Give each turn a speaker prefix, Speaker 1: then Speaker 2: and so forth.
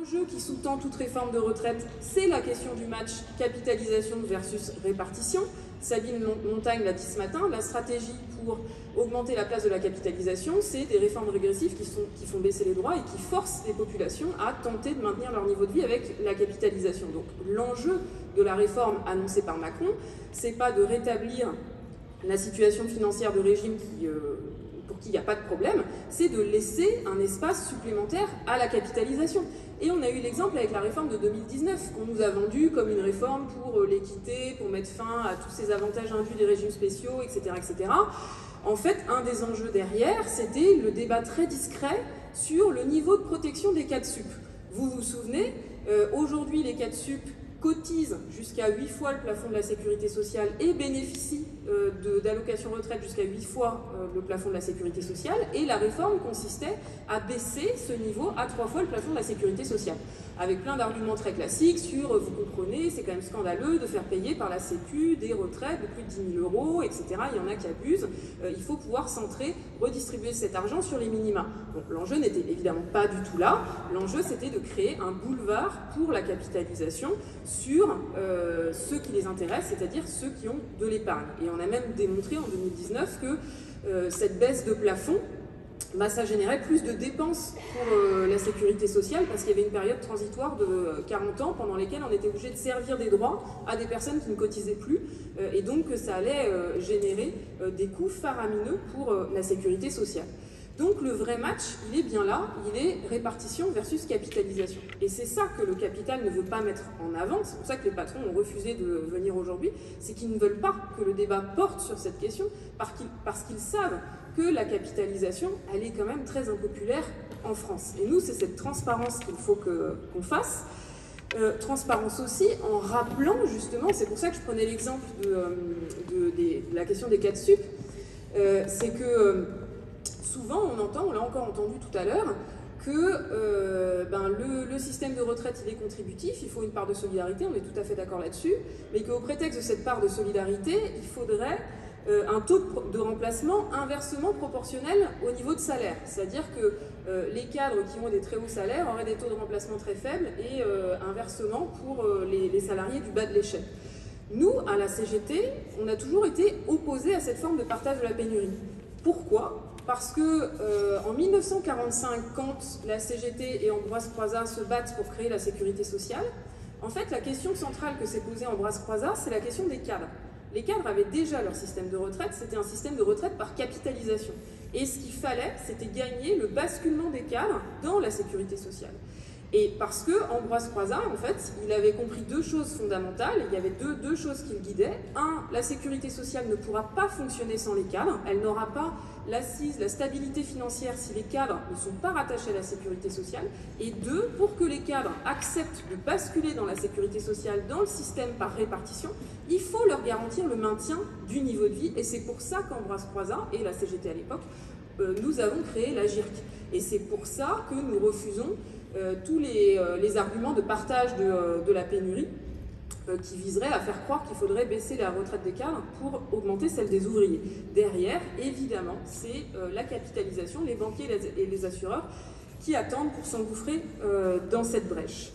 Speaker 1: L'enjeu qui sous-tend toute réforme de retraite, c'est la question du match capitalisation versus répartition. Sabine Montagne l'a dit ce matin, la stratégie pour augmenter la place de la capitalisation, c'est des réformes régressives qui font baisser les droits et qui forcent les populations à tenter de maintenir leur niveau de vie avec la capitalisation. Donc l'enjeu de la réforme annoncée par Macron, c'est pas de rétablir la situation financière de régime pour qui il n'y a pas de problème, c'est de laisser un espace supplémentaire à la capitalisation. Et on a eu l'exemple avec la réforme de 2019, qu'on nous a vendue comme une réforme pour l'équité, pour mettre fin à tous ces avantages induits des régimes spéciaux, etc., etc. En fait, un des enjeux derrière, c'était le débat très discret sur le niveau de protection des cas de sup. Vous vous souvenez, aujourd'hui, les cas de sup cotisent jusqu'à 8 fois le plafond de la sécurité sociale et bénéficient d'allocations retraite jusqu'à 8 fois le plafond de la sécurité sociale, et la réforme consistait à baisser ce niveau à 3 fois le plafond de la sécurité sociale, avec plein d'arguments très classiques sur, vous comprenez, c'est quand même scandaleux de faire payer par la Sécu des retraites de plus de 10 000 euros, etc. Il y en a qui abusent, il faut pouvoir redistribuer cet argent sur les minima. Donc l'enjeu n'était évidemment pas du tout là, l'enjeu c'était de créer un boulevard pour la capitalisation sur ceux qui les intéressent, c'est-à-dire ceux qui ont de l'épargne. Et on a même démontré en 2019 que cette baisse de plafond, ça générait plus de dépenses pour la sécurité sociale parce qu'il y avait une période transitoire de 40 ans pendant lesquelles on était obligé de servir des droits à des personnes qui ne cotisaient plus et donc ça allait générer des coûts faramineux pour la sécurité sociale. Donc le vrai match, il est bien là, il est répartition versus capitalisation. Et c'est ça que le capital ne veut pas mettre en avant, c'est pour ça que les patrons ont refusé de venir aujourd'hui, c'est qu'ils ne veulent pas que le débat porte sur cette question, parce qu'ils savent que la capitalisation, elle est quand même très impopulaire en France. Et nous, c'est cette transparence qu'il faut qu'on fasse. Transparence aussi en rappelant justement, c'est pour ça que je prenais l'exemple de la question des cas de sup, c'est que souvent on l'a encore entendu tout à l'heure, que le système de retraite il est contributif, il faut une part de solidarité, on est tout à fait d'accord là-dessus, mais qu'au prétexte de cette part de solidarité, il faudrait un taux de remplacement inversement proportionnel au niveau de salaire. C'est-à-dire que les cadres qui ont des très hauts salaires auraient des taux de remplacement très faibles et inversement pour les salariés du bas de l'échelle. Nous, à la CGT, on a toujours été opposés à cette forme de partage de la pénurie. Pourquoi ? Parce que en 1945, quand la CGT et Ambroise Croizat se battent pour créer la sécurité sociale, en fait, la question centrale que s'est posée Ambroise Croizat, c'est la question des cadres. Les cadres avaient déjà leur système de retraite, c'était un système de retraite par capitalisation. Et ce qu'il fallait, c'était gagner le basculement des cadres dans la sécurité sociale. Et parce que Ambroise Croizat, en fait, il avait compris deux choses fondamentales, il y avait deux choses qui le guidaient. Un, la sécurité sociale ne pourra pas fonctionner sans les cadres, elle n'aura pas l'assise, la stabilité financière si les cadres ne sont pas rattachés à la sécurité sociale. Et deux, pour que les cadres acceptent de basculer dans la sécurité sociale, dans le système par répartition, il faut leur garantir le maintien du niveau de vie. Et c'est pour ça qu'Ambroise Croizat et la CGT à l'époque, nous avons créé la GIRC. Et c'est pour ça que nous refusons tous les arguments de partage de la pénurie qui viseraient à faire croire qu'il faudrait baisser la retraite des cadres pour augmenter celle des ouvriers. Derrière, évidemment, c'est la capitalisation, les banquiers et les assureurs qui attendent pour s'engouffrer dans cette brèche.